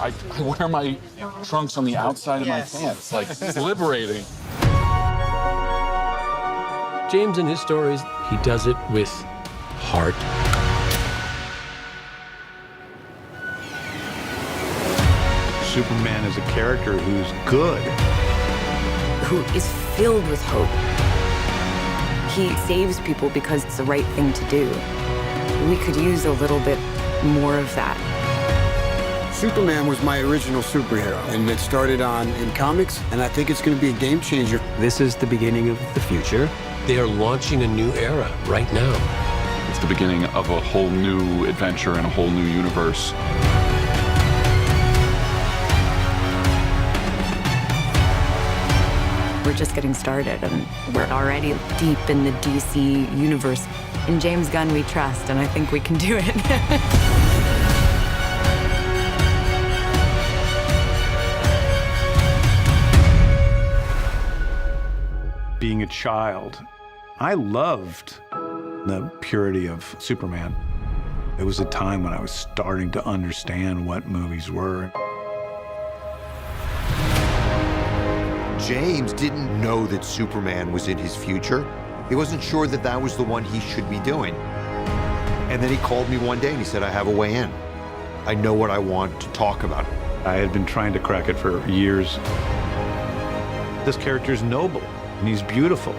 I wear my trunks on the outside of my pants. Like, it's liberating. James, in his stories, he does it with heart. Superman is a character who's good. Who is filled with hope. He saves people because it's the right thing to do. We could use a little bit more of that. Superman was my original superhero, and it started in comics, and I think it's going to be a game changer. This is the beginning of the future. They are launching a new era right now. It's the beginning of a whole new adventure and a whole new universe. We're just getting started, and we're already deep in the DC universe. In James Gunn, we trust, and I think we can do it. Being a child, I loved the purity of Superman. It was a time when I was starting to understand what movies were. James didn't know that Superman was in his future. He wasn't sure that that was the one he should be doing. And then he called me one day and he said, I have a way in. I know what I want to talk about. I had been trying to crack it for years. This character's noble, and he's beautiful.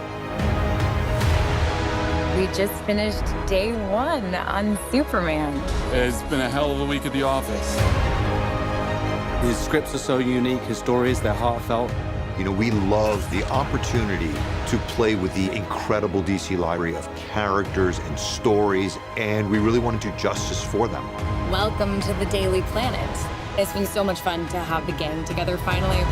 We just finished day 1 on Superman. It's been a hell of a week at the office. His scripts are so unique, his stories, they're heartfelt. You know, we love the opportunity to play with the incredible DC library of characters and stories, and we really want to do justice for them. Welcome to the Daily Planet. It's been so much fun to have the gang together finally.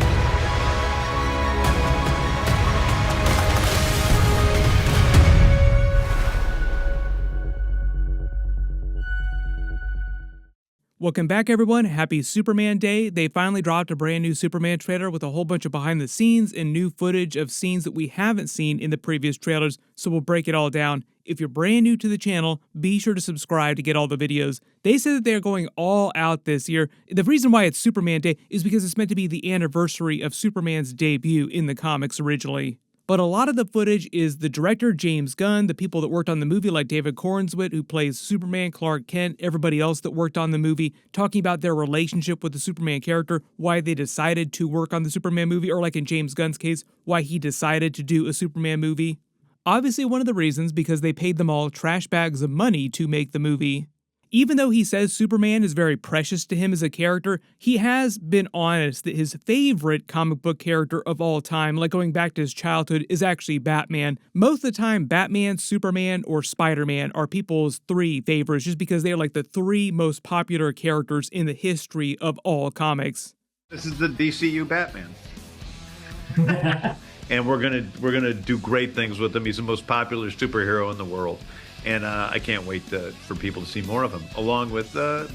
Welcome back, everyone. Happy Superman Day. They finally dropped a brand new Superman trailer with a whole bunch of behind the scenes and new footage of scenes that we haven't seen in the previous trailers, so we'll break it all down. If you're brand new to the channel, be sure to subscribe to get all the videos. They said that they're going all out this year. The reason why it's Superman Day is because it's meant to be the anniversary of Superman's debut in the comics originally. But a lot of the footage is the director, James Gunn, the people that worked on the movie like David Corenswet, who plays Superman, Clark Kent, everybody else that worked on the movie, talking about their relationship with the Superman character, why they decided to work on the Superman movie, or like in James Gunn's case, why he decided to do a Superman movie. Obviously one of the reasons because they paid them all trash bags of money to make the movie. Even though he says Superman is very precious to him as a character, he has been honest that his favorite comic book character of all time, like going back to his childhood, is actually Batman. Most of the time, Batman, Superman, or Spider-Man are people's 3 favorites just because they are like the 3 most popular characters in the history of all comics. This is the DCU Batman. And we're gonna do great things with him. He's the most popular superhero in the world. And I can't wait for people to see more of him, along with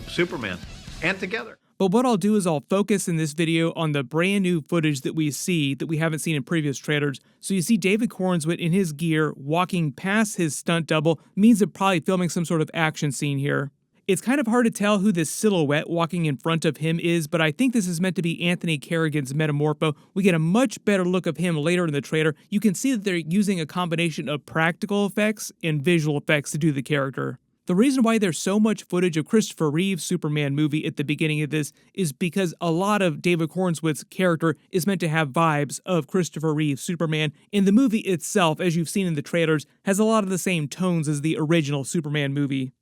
Superman, and together. But what I'll do is I'll focus in this video on the brand new footage that we see that we haven't seen in previous trailers. So you see David Corenswet in his gear walking past his stunt double, means they're probably filming some sort of action scene here. It's kind of hard to tell who this silhouette walking in front of him is, but I think this is meant to be Anthony Carrigan's Metamorpho. We get a much better look of him later in the trailer. You can see that they're using a combination of practical effects and visual effects to do the character. The reason why there's so much footage of Christopher Reeve's Superman movie at the beginning of this is because a lot of David Corenswet's character is meant to have vibes of Christopher Reeve's Superman, and the movie itself, as you've seen in the trailers, has a lot of the same tones as the original Superman movie.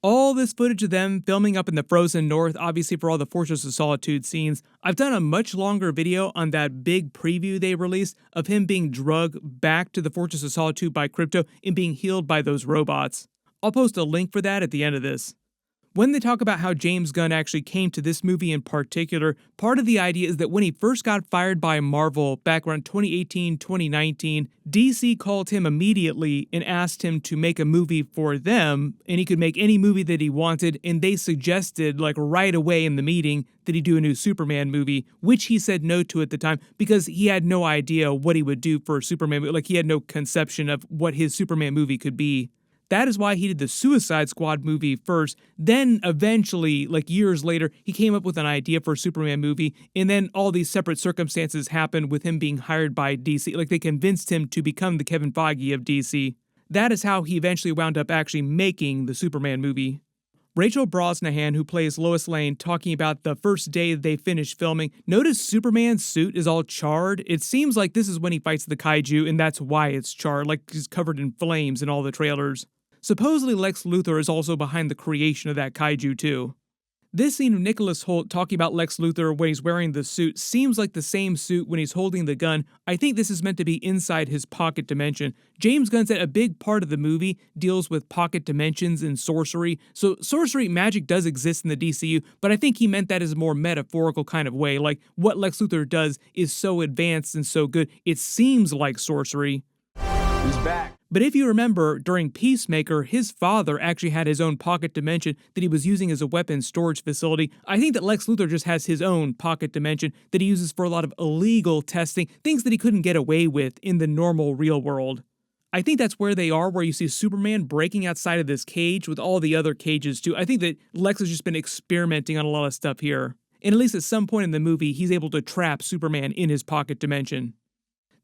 All this footage of them filming up in the frozen north, obviously for all the Fortress of Solitude scenes. I've done a much longer video on that big preview they released of him being drugged back to the Fortress of Solitude by Krypto and being healed by those robots. I'll post a link for that at the end of this. When they talk about how James Gunn actually came to this movie in particular, part of the idea is that when he first got fired by Marvel back around 2018, 2019, DC called him immediately and asked him to make a movie for them, and he could make any movie that he wanted, and they suggested, like right away in the meeting, that he do a new Superman movie, which he said no to at the time because he had no idea what he would do for a Superman movie. Like, he had no conception of what his Superman movie could be. That is why he did the Suicide Squad movie first. Then eventually, like years later, he came up with an idea for a Superman movie, and then all these separate circumstances happened with him being hired by DC. Like they convinced him to become the Kevin Feige of DC. That is how he eventually wound up actually making the Superman movie. Rachel Brosnahan, who plays Lois Lane, talking about the first day they finished filming, notice Superman's suit is all charred. It seems like this is when he fights the kaiju, and that's why it's charred, like he's covered in flames in all the trailers. Supposedly Lex Luthor is also behind the creation of that kaiju too. This scene of Nicholas Hoult talking about Lex Luthor when he's wearing the suit seems like the same suit when he's holding the gun. I think this is meant to be inside his pocket dimension. James Gunn said a big part of the movie deals with pocket dimensions and sorcery. So sorcery magic does exist in the DCU, but I think he meant that as a more metaphorical kind of way. Like what Lex Luthor does is so advanced and so good, it seems like sorcery. He's back. But if you remember, during Peacemaker, his father actually had his own pocket dimension that he was using as a weapons storage facility. I think that Lex Luthor just has his own pocket dimension that he uses for a lot of illegal testing, things that he couldn't get away with in the normal real world. I think that's where they are, where you see Superman breaking outside of this cage with all the other cages too. I think that Lex has just been experimenting on a lot of stuff here. And at least at some point in the movie, he's able to trap Superman in his pocket dimension.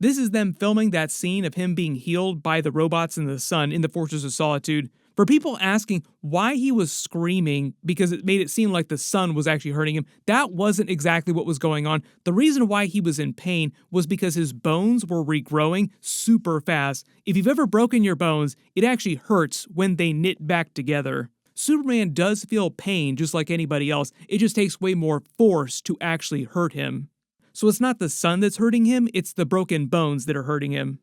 This is them filming that scene of him being healed by the robots in the sun in the Fortress of Solitude. For people asking why he was screaming because it made it seem like the sun was actually hurting him, that wasn't exactly what was going on. The reason why he was in pain was because his bones were regrowing super fast. If you've ever broken your bones, it actually hurts when they knit back together. Superman does feel pain just like anybody else. It just takes way more force to actually hurt him. So it's not the sun that's hurting him, it's the broken bones that are hurting him.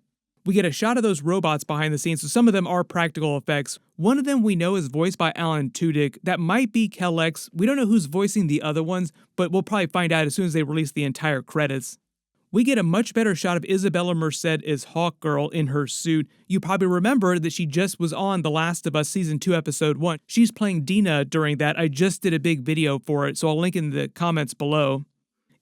We get a shot of those robots behind the scenes, so some of them are practical effects. One of them we know is voiced by Alan Tudyk. That might be Kelex. We don't know who's voicing the other ones, but we'll probably find out as soon as they release the entire credits. We get a much better shot of Isabella Merced as Hawkgirl in her suit. You probably remember that she just was on The Last of Us Season 2, Episode 1. She's playing Dina during that. I just did a big video for it, so I'll link in the comments below.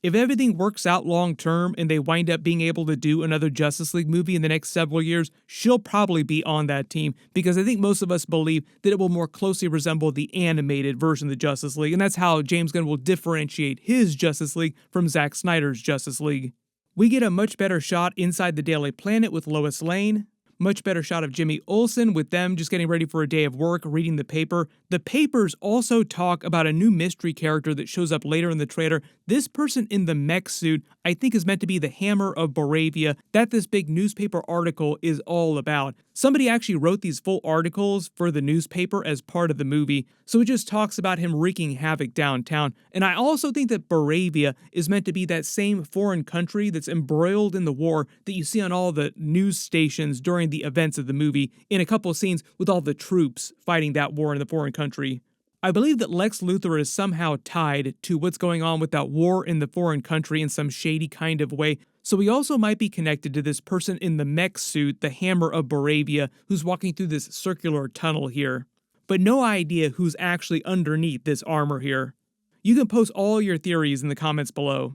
If everything works out long term and they wind up being able to do another Justice League movie in the next several years, she'll probably be on that team because I think most of us believe that it will more closely resemble the animated version of the Justice League, and that's how James Gunn will differentiate his Justice League from Zack Snyder's Justice League. We get a much better shot inside the Daily Planet with Lois Lane. Much better shot of Jimmy Olsen with them just getting ready for a day of work, reading the paper. The papers also talk about a new mystery character that shows up later in the trailer. This person in the mech suit, I think, is meant to be the Hammer of Boravia that this big newspaper article is all about. Somebody actually wrote these full articles for the newspaper as part of the movie, so it just talks about him wreaking havoc downtown. And I also think that Boravia is meant to be that same foreign country that's embroiled in the war that you see on all the news stations during the events of the movie, in a couple of scenes with all the troops fighting that war in the foreign country. I believe that Lex Luthor is somehow tied to what's going on with that war in the foreign country in some shady kind of way, so he also might be connected to this person in the mech suit, the Hammer of Boravia, who's walking through this circular tunnel here. But no idea who's actually underneath this armor here. You can post all your theories in the comments below.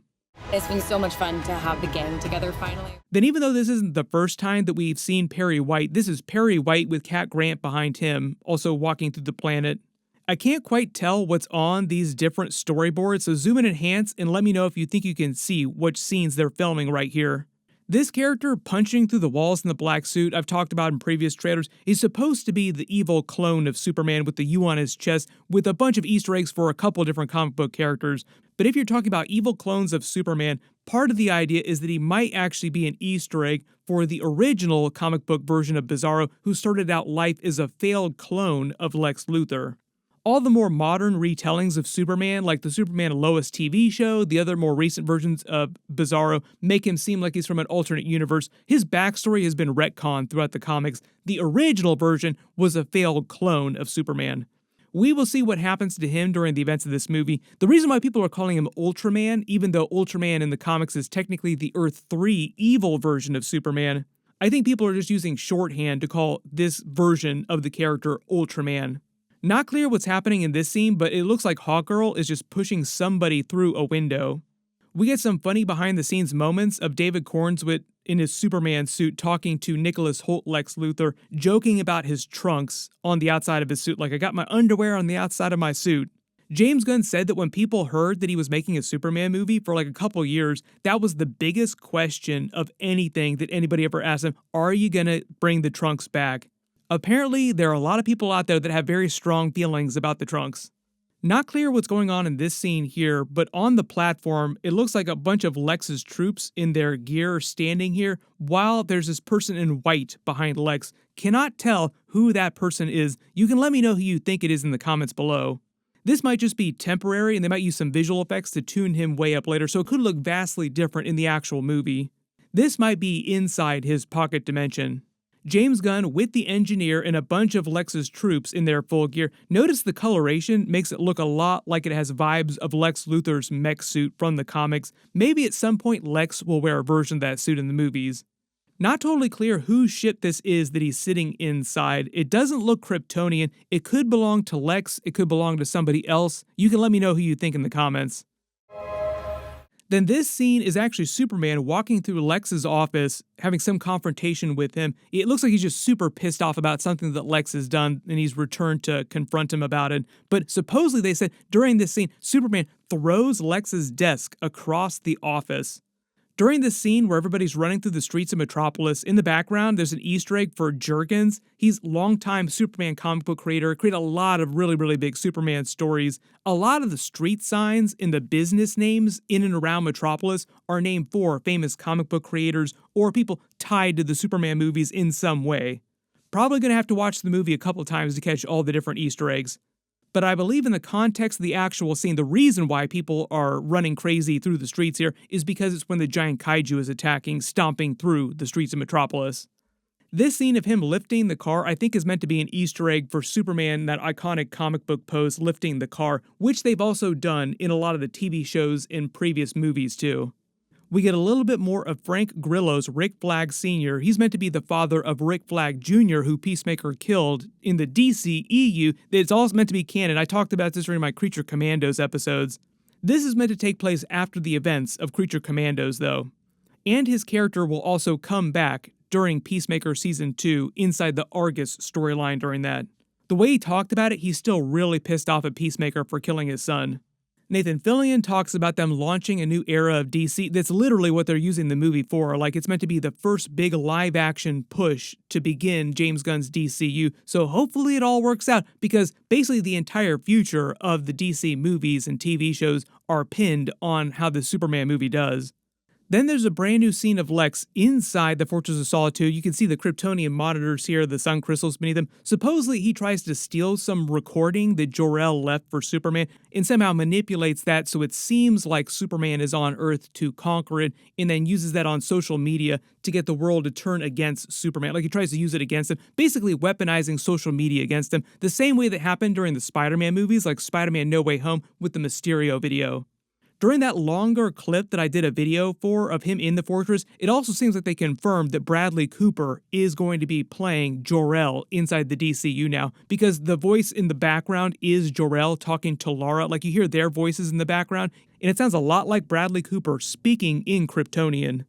It's been so much fun to have the gang together finally. Then even though this isn't the first time that we've seen Perry White, this is Perry White with Cat Grant behind him, also walking through the planet. I can't quite tell what's on these different storyboards, so zoom in and enhance and let me know if you think you can see which scenes they're filming right here. This character punching through the walls in the black suit I've talked about in previous trailers is supposed to be the evil clone of Superman with the U on his chest with a bunch of Easter eggs for a couple different comic book characters. But if you're talking about evil clones of Superman, part of the idea is that he might actually be an Easter egg for the original comic book version of Bizarro, who started out life as a failed clone of Lex Luthor. All the more modern retellings of Superman, like the Superman and Lois TV show, the other more recent versions of Bizarro, make him seem like he's from an alternate universe. His backstory has been retconned throughout the comics. The original version was a failed clone of Superman. We will see what happens to him during the events of this movie. The reason why people are calling him Ultraman, even though Ultraman in the comics is technically the Earth 3 evil version of Superman, I think people are just using shorthand to call this version of the character Ultraman. Not clear what's happening in this scene, but it looks like Hawkgirl is just pushing somebody through a window. We get some funny behind-the-scenes moments of David Corenswet in his Superman suit talking to Nicholas Hoult Lex Luthor, joking about his trunks on the outside of his suit, like, I got my underwear on the outside of my suit. James Gunn said that when people heard that he was making a Superman movie for like a couple years, that was the biggest question of anything that anybody ever asked him, are you gonna bring the trunks back? Apparently, there are a lot of people out there that have very strong feelings about the trunks. Not clear what's going on in this scene here, but on the platform, it looks like a bunch of Lex's troops in their gear standing here, while there's this person in white behind Lex. Cannot tell who that person is. You can let me know who you think it is in the comments below. This might just be temporary, and they might use some visual effects to tune him way up later, so it could look vastly different in the actual movie. This might be inside his pocket dimension. James Gunn with the engineer and a bunch of Lex's troops in their full gear. Notice the coloration makes it look a lot like it has vibes of Lex Luthor's mech suit from the comics. Maybe at some point Lex will wear a version of that suit in the movies. Not totally clear whose ship this is that he's sitting inside. It doesn't look Kryptonian. It could belong to Lex. It could belong to somebody else. You can let me know who you think in the comments. Then this scene is actually Superman walking through Lex's office, having some confrontation with him. It looks like he's just super pissed off about something that Lex has done, and he's returned to confront him about it. But supposedly they said during this scene, Superman throws Lex's desk across the office. During this scene where everybody's running through the streets of Metropolis, in the background there's an Easter egg for Jurgens. He's longtime Superman comic book creator, created a lot of really big Superman stories. A lot of the street signs and the business names in and around Metropolis are named for famous comic book creators or people tied to the Superman movies in some way. Probably gonna have to watch the movie a couple times to catch all the different Easter eggs. But I believe in the context of the actual scene, the reason why people are running crazy through the streets here is because it's when the giant kaiju is attacking, stomping through the streets of Metropolis. This scene of him lifting the car, I think, is meant to be an Easter egg for Superman, that iconic comic book pose lifting the car, which they've also done in a lot of the TV shows and previous movies too. We get a little bit more of Frank Grillo's Rick Flag Sr. He's meant to be the father of Rick Flag Jr., who Peacemaker killed in the DCEU. It's all meant to be canon. I talked about this during my Creature Commandos episodes. This is meant to take place after the events of Creature Commandos, though. And his character will also come back during Peacemaker Season 2 inside the Argus storyline during that. The way he talked about it, he's still really pissed off at Peacemaker for killing his son. Nathan Fillion talks about them launching a new era of DC. That's literally what they're using the movie for. Like, it's meant to be the first big live-action push to begin James Gunn's DCU. So hopefully it all works out, because basically the entire future of the DC movies and TV shows are pinned on how the Superman movie does. Then there's a brand new scene of Lex inside the Fortress of Solitude. You can see the Kryptonian monitors here, the sun crystals beneath them. Supposedly he tries to steal some recording that Jor-El left for Superman and somehow manipulates that so it seems like Superman is on Earth to conquer it, and then uses that on social media to get the world to turn against Superman. Like, he tries to use it against him, basically weaponizing social media against him, the same way that happened during the Spider-Man movies, like Spider-Man No Way Home with the Mysterio video. During that longer clip that I did a video for of him in the fortress, it also seems like they confirmed that Bradley Cooper is going to be playing Jor-El inside the DCU now, because the voice in the background is Jor-El talking to Lara. Like, you hear their voices in the background, and it sounds a lot like Bradley Cooper speaking in Kryptonian.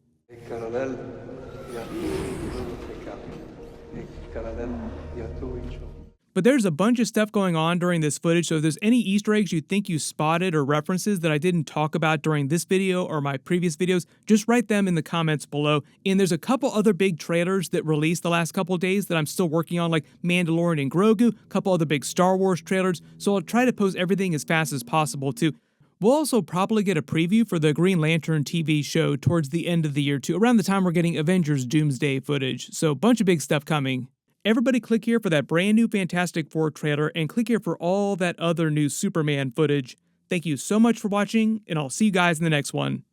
But there's a bunch of stuff going on during this footage, so if there's any Easter eggs you think you spotted or references that I didn't talk about during this video or my previous videos, just write them in the comments below. And there's a couple other big trailers that released the last couple of days that I'm still working on, like Mandalorian and Grogu, a couple other big Star Wars trailers, so I'll try to post everything as fast as possible too. We'll also probably get a preview for the Green Lantern TV show towards the end of the year too, around the time we're getting Avengers Doomsday footage, so a bunch of big stuff coming. Everybody click here for that brand new Fantastic Four trailer, and click here for all that other new Superman footage. Thank you so much for watching, and I'll see you guys in the next one.